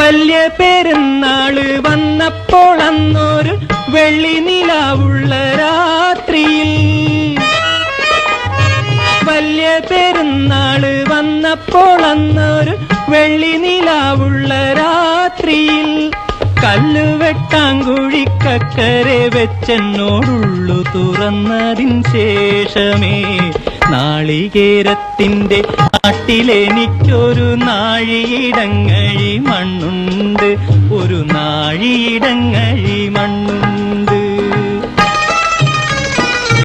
വലിയ പെരുന്നാള് വന്നപ്പോൾ അന്നൊരു വെള്ളി നിലാവുള്ള രാത്രിയിൽ, വലിയ പെരുന്നാള് വന്നപ്പോൾ അന്നൊരു വെള്ളി നിലാവുള്ള രാത്രിയിൽ, കല്ലുവെട്ടാങ്കുഴിക്കക്കരെ വെച്ചെന്നോടുള്ളു തുറന്നതിൻ ശേഷമേ നാളികേരത്തിന്റെ നാട്ടിലെനിക്കൊരു നാഴിയിടങ്ങഴി മണ്ണുണ്ട്, ഒരു നാഴിയിടങ്ങഴി മണ്ണുണ്ട്.